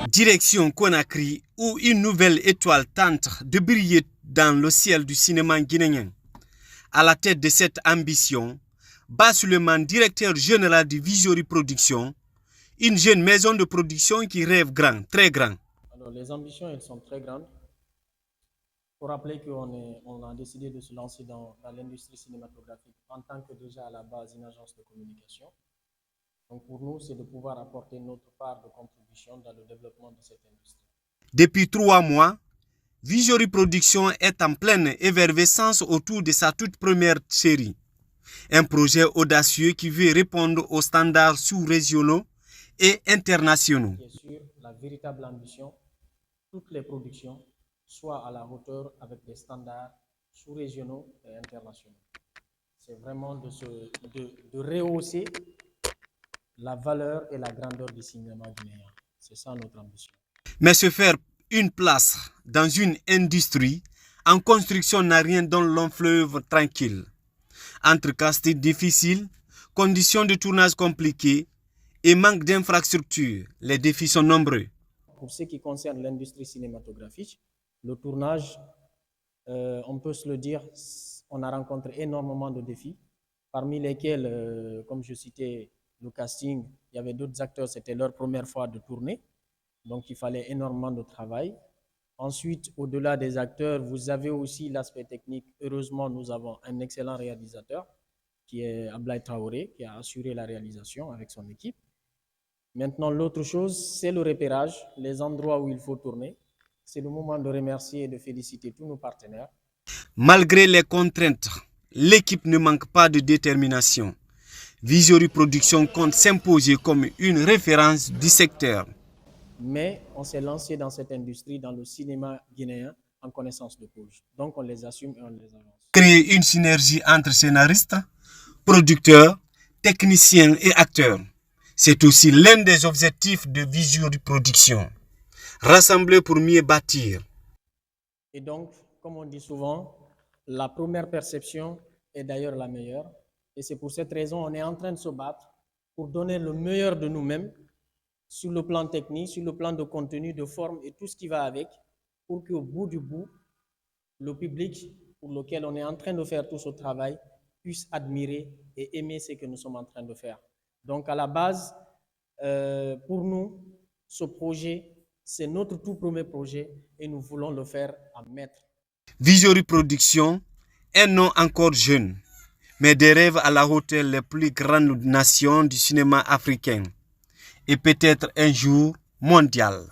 Direction Conakry, où une nouvelle étoile tente de briller dans le ciel du cinéma guinéen. À la tête de cette ambition, Ba Suleiman, directeur général de Visiory Production, une jeune maison de production qui rêve grand, très grand. Alors, les ambitions, elles sont très grandes. Il faut rappeler qu'on a décidé de se lancer dans l'industrie cinématographique en tant que déjà à la base une agence de communication. Donc pour nous, c'est de pouvoir apporter notre part de contribution dans le développement de cette industrie. Depuis 3 mois, Visiory Production est en pleine effervescence autour de sa toute première série. Un projet audacieux qui veut répondre aux standards sous-régionaux et internationaux. Bien sûr, la véritable ambition, toutes les productions soient à la hauteur avec des standards sous-régionaux et internationaux. C'est vraiment de rehausser la valeur et la grandeur du cinéma guinéen. C'est ça notre ambition. Mais se faire une place dans une industrie en construction n'a rien dans long fleuve tranquille. Entre casting difficiles, conditions de tournage compliquées et manque d'infrastructures, les défis sont nombreux. Pour ce qui concerne l'industrie cinématographique, le tournage, on peut se le dire, on a rencontré énormément de défis, parmi lesquels, comme je citais, le casting, il y avait d'autres acteurs, c'était leur première fois de tourner, donc il fallait énormément de travail. Ensuite, au-delà des acteurs, vous avez aussi l'aspect technique. Heureusement, nous avons un excellent réalisateur qui est Ablaye Traoré, qui a assuré la réalisation avec son équipe. Maintenant, l'autre chose, c'est le repérage, les endroits où il faut tourner. C'est le moment de remercier et de féliciter tous nos partenaires. Malgré les contraintes, l'équipe ne manque pas de détermination. Visiory Production compte s'imposer comme une référence du secteur. Mais on s'est lancé dans cette industrie, dans le cinéma guinéen, en connaissance de cause. Donc on les assume et on les avance. Créer une synergie entre scénaristes, producteurs, techniciens et acteurs. C'est aussi l'un des objectifs de Visiory Production. Rassembler pour mieux bâtir. Et donc, comme on dit souvent, la première perception est d'ailleurs la meilleure. Et c'est pour cette raison qu'on est en train de se battre pour donner le meilleur de nous-mêmes sur le plan technique, sur le plan de contenu, de forme et tout ce qui va avec, pour qu'au bout du bout, le public pour lequel on est en train de faire tout ce travail puisse admirer et aimer ce que nous sommes en train de faire. Donc à la base, pour nous, ce projet, c'est notre tout premier projet et nous voulons le faire en maître. Visiory Production, un nom encore jeune, mais des rêves à la hauteur les plus grandes nations du cinéma africain et peut-être un jour mondial.